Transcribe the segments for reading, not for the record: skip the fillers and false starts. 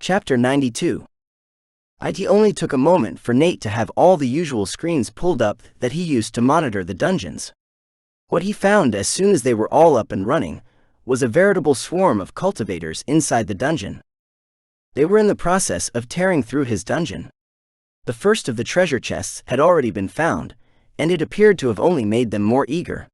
Chapter 92. It only took a moment for Nate to have all the usual screens pulled up that he used to monitor the dungeons. What he found as soon as they were all up and running was a veritable swarm of cultivators inside the dungeon. They were in the process of tearing through his dungeon. The first of the treasure chests had already been found, and it appeared to have only made them more eager.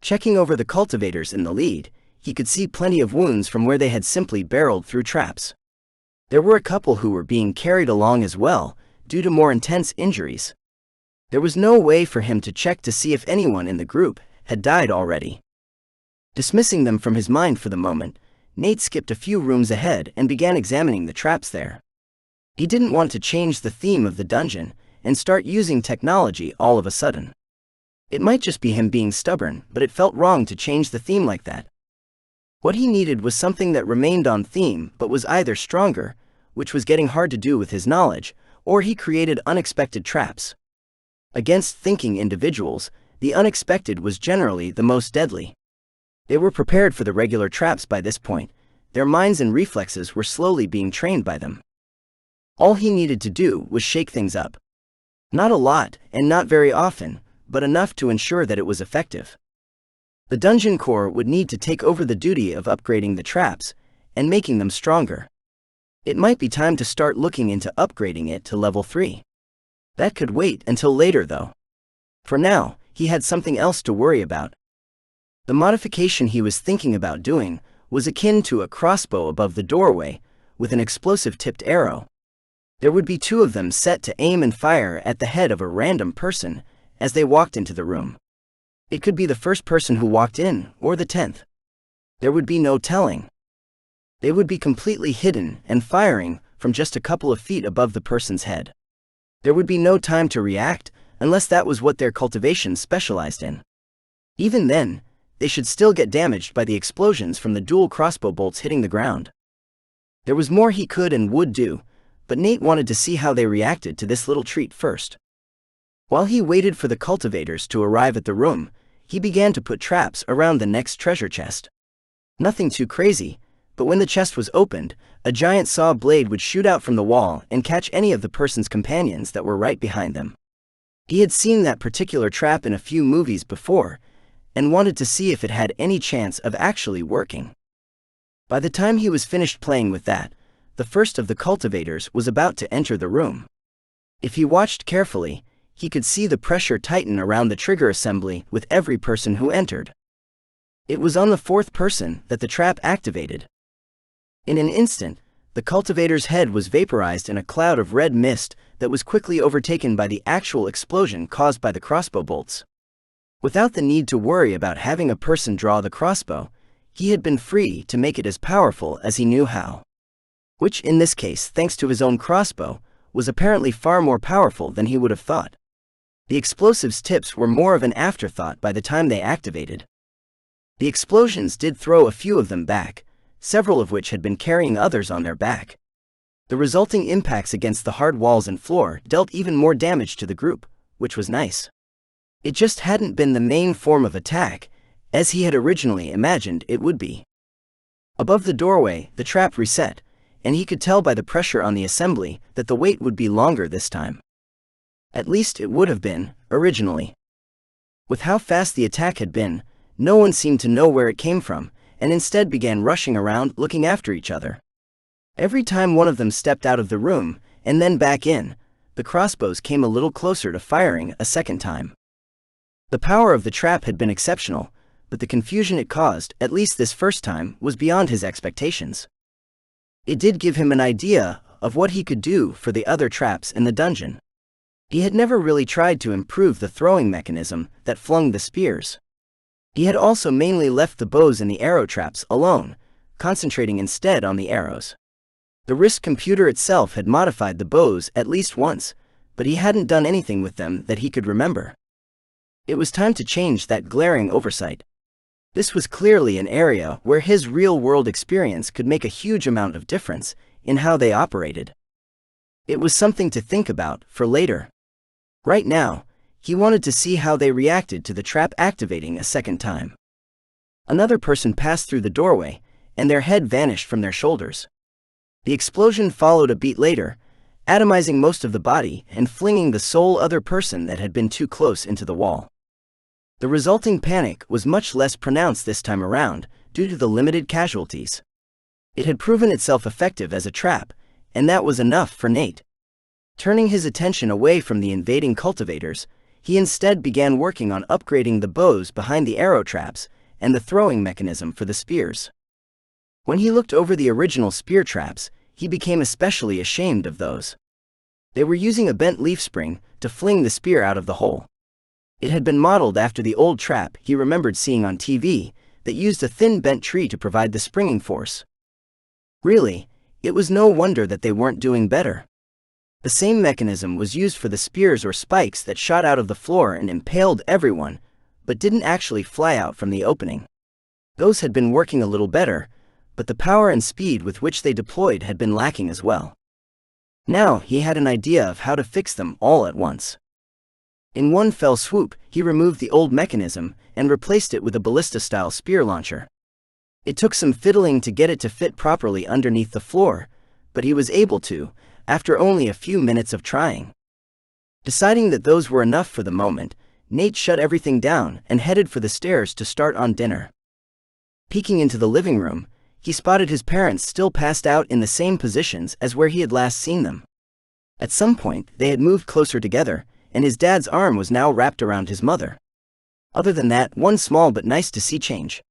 Checking over the cultivators in the lead, he could see plenty of wounds from where they had simply barreled through traps. There were a couple who were being carried along as well, due to more intense injuries. There was no way for him to check to see if anyone in the group had died already. Dismissing them from his mind for the moment, Nate skipped a few rooms ahead and began examining the traps there. He didn't want to change the theme of the dungeon and start using technology all of a sudden. It might just be him being stubborn, but it felt wrong to change the theme like that. What he needed was something that remained on theme but was either stronger, which was getting hard to do with his knowledge, or he created unexpected traps. Against thinking individuals, the unexpected was generally the most deadly. They were prepared for the regular traps by this point. Their minds and reflexes were slowly being trained by them. All he needed to do was shake things up. Not a lot, and not very often, but enough to ensure that it was effective. The dungeon core would need to take over the duty of upgrading the traps and making them stronger. It might be time to start looking into upgrading it to level 3. That could wait until later though. For now, he had something else to worry about. The modification he was thinking about doing was akin to a crossbow above the doorway with an explosive-tipped arrow. There would be 2 of them set to aim and fire at the head of a random person as they walked into the room. It could be the first person who walked in, or the 10th. There would be no telling. They would be completely hidden and firing from just a couple of feet above the person's head. There would be no time to react unless that was what their cultivation specialized in. Even then, they should still get damaged by the explosions from the dual crossbow bolts hitting the ground. There was more he could and would do, but Nate wanted to see how they reacted to this little treat first. While he waited for the cultivators to arrive at the room, he began to put traps around the next treasure chest. Nothing too crazy, but when the chest was opened, a giant saw blade would shoot out from the wall and catch any of the person's companions that were right behind them. He had seen that particular trap in a few movies before, and wanted to see if it had any chance of actually working. By the time he was finished playing with that, the first of the cultivators was about to enter the room. If he watched carefully, he could see the pressure tighten around the trigger assembly with every person who entered. It was on the 4th person that the trap activated. In an instant, the cultivator's head was vaporized in a cloud of red mist that was quickly overtaken by the actual explosion caused by the crossbow bolts. Without the need to worry about having a person draw the crossbow, he had been free to make it as powerful as he knew how. Which in this case, thanks to his own crossbow, was apparently far more powerful than he would have thought. The explosives tips were more of an afterthought by the time they activated. The explosions did throw a few of them back, several of which had been carrying others on their back. The resulting impacts against the hard walls and floor dealt even more damage to the group, which was nice. It just hadn't been the main form of attack, as he had originally imagined it would be. Above the doorway, the trap reset, and he could tell by the pressure on the assembly that the wait would be longer this time. At least it would have been, originally. With how fast the attack had been, no one seemed to know where it came from, and instead began rushing around looking after each other. Every time one of them stepped out of the room, and then back in, the crossbows came a little closer to firing a second time. The power of the trap had been exceptional, but the confusion it caused, at least this first time, was beyond his expectations. It did give him an idea of what he could do for the other traps in the dungeon. He had never really tried to improve the throwing mechanism that flung the spears. He had also mainly left the bows and the arrow traps alone, concentrating instead on the arrows. The RISC computer itself had modified the bows at least once, but he hadn't done anything with them that he could remember. It was time to change that glaring oversight. This was clearly an area where his real-world experience could make a huge amount of difference in how they operated. It was something to think about for later. Right now, he wanted to see how they reacted to the trap activating a second time. Another person passed through the doorway, and their head vanished from their shoulders. The explosion followed a beat later, atomizing most of the body and flinging the sole other person that had been too close into the wall. The resulting panic was much less pronounced this time around, due to the limited casualties. It had proven itself effective as a trap, and that was enough for Nate. Turning his attention away from the invading cultivators, he instead began working on upgrading the bows behind the arrow traps and the throwing mechanism for the spears. When he looked over the original spear traps, he became especially ashamed of those. They were using a bent leaf spring to fling the spear out of the hole. It had been modeled after the old trap he remembered seeing on TV that used a thin bent tree to provide the springing force. Really, it was no wonder that they weren't doing better. The same mechanism was used for the spears or spikes that shot out of the floor and impaled everyone, but didn't actually fly out from the opening. Those had been working a little better, but the power and speed with which they deployed had been lacking as well. Now he had an idea of how to fix them all at once. In one fell swoop, he removed the old mechanism and replaced it with a ballista-style spear launcher. It took some fiddling to get it to fit properly underneath the floor, but he was able to, after only a few minutes of trying. Deciding that those were enough for the moment, Nate shut everything down and headed for the stairs to start on dinner. Peeking into the living room, he spotted his parents still passed out in the same positions as where he had last seen them. At some point, they had moved closer together, and his dad's arm was now wrapped around his mother. Other than that, one small but nice to see change.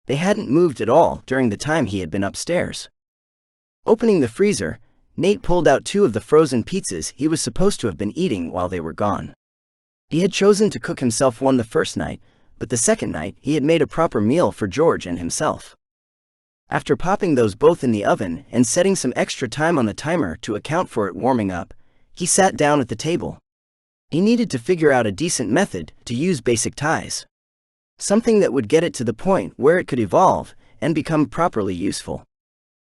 They hadn't moved at all during the time he had been upstairs. Opening the freezer, Nate pulled out 2 of the frozen pizzas he was supposed to have been eating while they were gone. He had chosen to cook himself one the first night, but the second night he had made a proper meal for George and himself. After popping those both in the oven and setting some extra time on the timer to account for it warming up, he sat down at the table. He needed to figure out a decent method to use basic ties. Something that would get it to the point where it could evolve and become properly useful.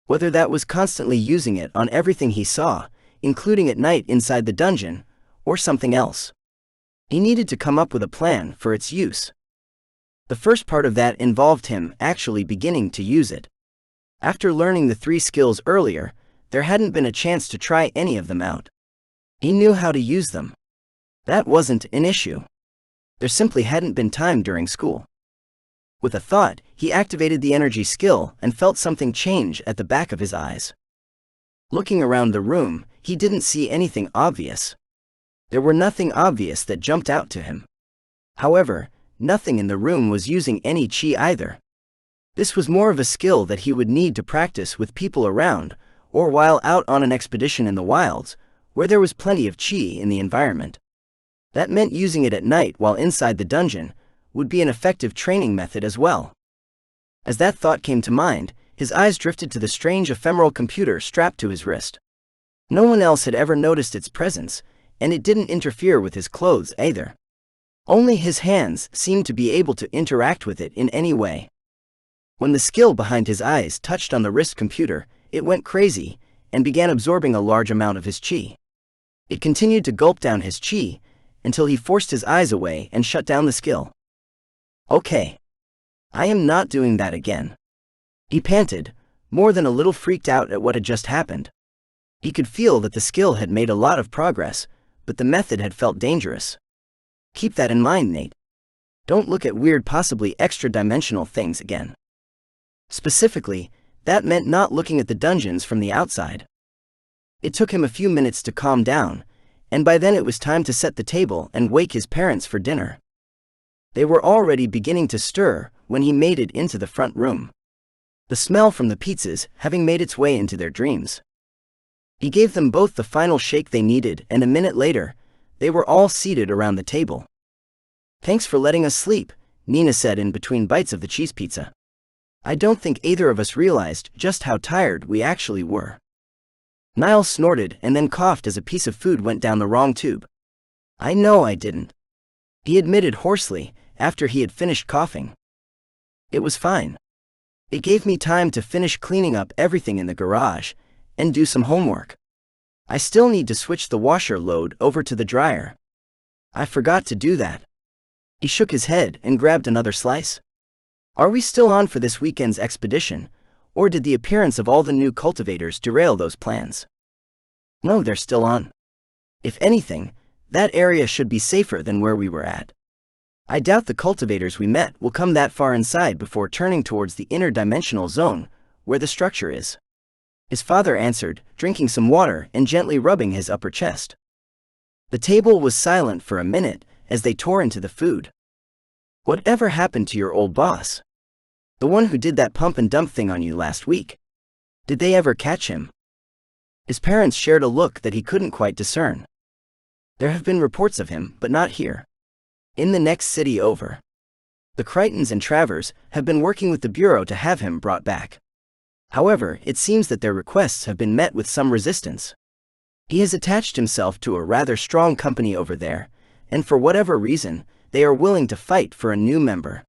Whether that was constantly using it on everything he saw, including at night inside the dungeon, or something else. He needed to come up with a plan for its use. The first part of that involved him actually beginning to use it. After learning the 3 skills earlier, there hadn't been a chance to try any of them out. He knew how to use them. That wasn't an issue. There simply hadn't been time during school. With a thought, he activated the energy skill and felt something change at the back of his eyes. Looking around the room, he didn't see anything obvious. There were nothing obvious that jumped out to him. However, nothing in the room was using any chi either. This was more of a skill that he would need to practice with people around, or while out on an expedition in the wilds, where there was plenty of chi in the environment. That meant using it at night while inside the dungeon would be an effective training method as well. As that thought came to mind, his eyes drifted to the strange ephemeral computer strapped to his wrist. No one else had ever noticed its presence, and it didn't interfere with his clothes either. Only his hands seemed to be able to interact with it in any way. When the skill behind his eyes touched on the wrist computer, it went crazy and began absorbing a large amount of his chi. It continued to gulp down his chi until he forced his eyes away and shut down the skill. Okay. I am not doing that again. He panted, more than a little freaked out at what had just happened. He could feel that the skill had made a lot of progress, but the method had felt dangerous. Keep that in mind, Nate. Don't look at weird, possibly extra-dimensional things again. Specifically, that meant not looking at the dungeons from the outside. It took him a few minutes to calm down, and by then it was time to set the table and wake his parents for dinner. They were already beginning to stir when he made it into the front room. The smell from the pizzas having made its way into their dreams. He gave them both the final shake they needed, and a minute later, they were all seated around the table. "Thanks for letting us sleep," Nina said in between bites of the cheese pizza. "I don't think either of us realized just how tired we actually were." Niall snorted and then coughed as a piece of food went down the wrong tube. "I know I didn't," he admitted hoarsely after he had finished coughing. "It was fine. It gave me time to finish cleaning up everything in the garage and do some homework. I still need to switch the washer load over to the dryer. I forgot to do that." He shook his head and grabbed another slice. "Are we still on for this weekend's expedition, Or did the appearance of all the new cultivators derail those plans? No, they're still on. If anything, that area should be safer than where we were at. I doubt the cultivators we met will come that far inside before turning towards the interdimensional zone, where the structure is. His father answered, drinking some water and gently rubbing his upper chest. The table was silent for a minute as they tore into the food. Whatever happened to your old boss? The one who did that pump and dump thing on you last week? Did they ever catch him? His parents shared a look that he couldn't quite discern. There have been reports of him, but not here. In the next city over. The Crichtons and Travers have been working with the Bureau to have him brought back. However, it seems that their requests have been met with some resistance. He has attached himself to a rather strong company over there, and for whatever reason, they are willing to fight for a new member.